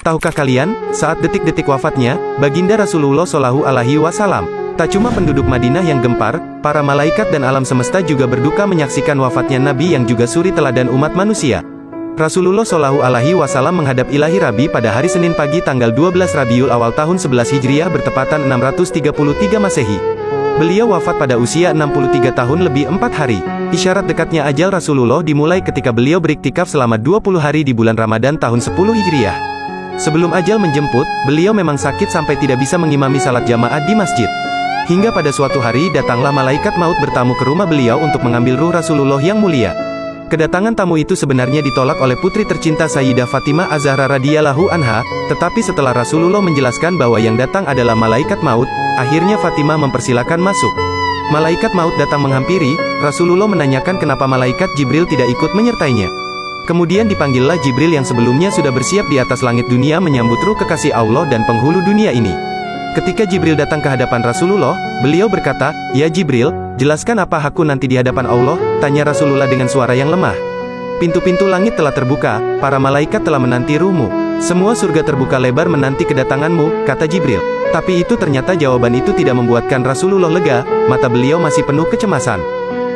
Tahukah kalian, saat detik-detik wafatnya, Baginda Rasulullah Shallallahu Alaihi Wasallam, tak cuma penduduk Madinah yang gempar, para malaikat dan alam semesta juga berduka menyaksikan wafatnya Nabi yang juga suri teladan umat manusia. Rasulullah Shallallahu Alaihi Wasallam menghadap Ilahi Rabi pada hari Senin pagi tanggal 12 Rabiul Awal tahun 11 Hijriah bertepatan 633 Masehi. Beliau wafat pada usia 63 tahun lebih 4 hari. Isyarat dekatnya ajal Rasulullah dimulai ketika beliau beriktikaf selama 20 hari di bulan Ramadan tahun 10 Hijriah. Sebelum ajal menjemput, beliau memang sakit sampai tidak bisa mengimami salat jamaah di masjid. Hingga pada suatu hari datanglah malaikat maut bertamu ke rumah beliau untuk mengambil ruh Rasulullah yang mulia. Kedatangan tamu itu sebenarnya ditolak oleh putri tercinta Sayyidah Fatimah Az-Zahra radhiyallahu anha, tetapi setelah Rasulullah menjelaskan bahwa yang datang adalah malaikat maut, akhirnya Fatimah mempersilakan masuk. Malaikat maut datang menghampiri, Rasulullah menanyakan kenapa malaikat Jibril tidak ikut menyertainya. Kemudian dipanggillah Jibril yang sebelumnya sudah bersiap di atas langit dunia menyambut ruh kekasih Allah dan penghulu dunia ini. Ketika Jibril datang ke hadapan Rasulullah, beliau berkata, "Ya Jibril, jelaskan apa hakku nanti di hadapan Allah?" tanya Rasulullah dengan suara yang lemah. "Pintu-pintu langit telah terbuka, para malaikat telah menanti ruhmu. Semua surga terbuka lebar menanti kedatanganmu," kata Jibril. Tapi itu ternyata jawaban itu tidak membuatkan Rasulullah lega, mata beliau masih penuh kecemasan.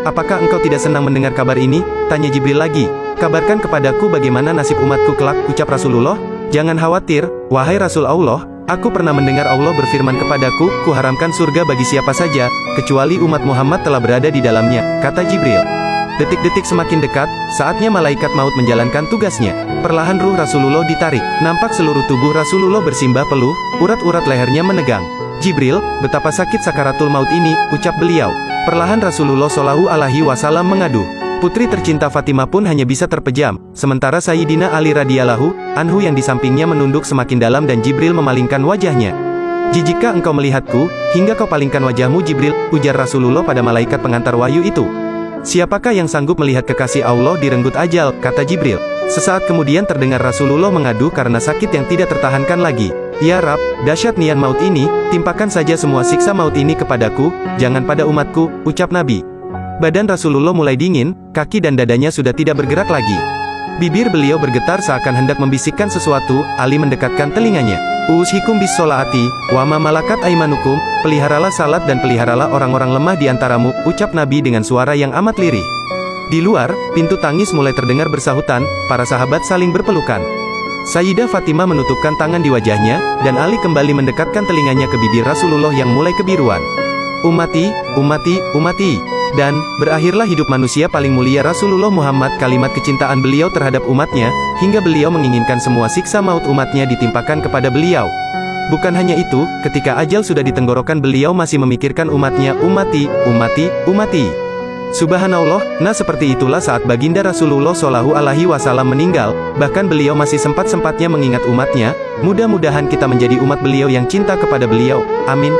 "Apakah engkau tidak senang mendengar kabar ini?" tanya Jibril lagi. "Kabarkan kepadaku bagaimana nasib umatku kelak," ucap Rasulullah. "Jangan khawatir, wahai Rasul Allah. Aku pernah mendengar Allah berfirman kepadaku, kuharamkan surga bagi siapa saja, kecuali umat Muhammad telah berada di dalamnya," kata Jibril. Detik-detik semakin dekat, saatnya malaikat maut menjalankan tugasnya. Perlahan ruh Rasulullah ditarik, nampak seluruh tubuh Rasulullah bersimbah peluh, urat-urat lehernya menegang. "Jibril, betapa sakit sakaratul maut ini," ucap beliau. Perlahan Rasulullah Shallallahu Alaihi Wasallam mengaduh. Putri tercinta Fatimah pun hanya bisa terpejam, sementara Sayyidina Ali radhiyallahu anhu yang di sampingnya menunduk semakin dalam dan Jibril memalingkan wajahnya. "Jijikkah engkau melihatku, hingga kau palingkan wajahmu Jibril?" ujar Rasulullah pada malaikat pengantar wahyu itu. "Siapakah yang sanggup melihat kekasih Allah direnggut ajal?" kata Jibril. Sesaat kemudian terdengar Rasulullah mengadu karena sakit yang tidak tertahankan lagi. "Ya Rab, dahsyat nian maut ini, timpakan saja semua siksa maut ini kepadaku, jangan pada umatku," ucap Nabi. Badan Rasulullah mulai dingin, kaki dan dadanya sudah tidak bergerak lagi. Bibir beliau bergetar seakan hendak membisikkan sesuatu. Ali mendekatkan telinganya. "Ushikum bis sholaati, wa ma malakat aimanukum," peliharalah salat dan peliharalah orang-orang lemah di antaramu, ucap Nabi dengan suara yang amat lirih. Di luar, pintu tangis mulai terdengar bersahutan, para sahabat saling berpelukan. Sayyidah Fatimah menutupkan tangan di wajahnya, dan Ali kembali mendekatkan telinganya ke bibir Rasulullah yang mulai kebiruan. "Umati, umati, umati." Dan, berakhirlah hidup manusia paling mulia Rasulullah Muhammad. Kalimat kecintaan beliau terhadap umatnya, hingga beliau menginginkan semua siksa maut umatnya ditimpakan kepada beliau. Bukan hanya itu, ketika ajal sudah di tenggorokan beliau masih memikirkan umatnya, "Umati, umati, umati." Subhanallah, nah seperti itulah saat Baginda Rasulullah Shallallahu Alaihi Wasallam meninggal, bahkan beliau masih sempat-sempatnya mengingat umatnya. Mudah-mudahan kita menjadi umat beliau yang cinta kepada beliau. Amin.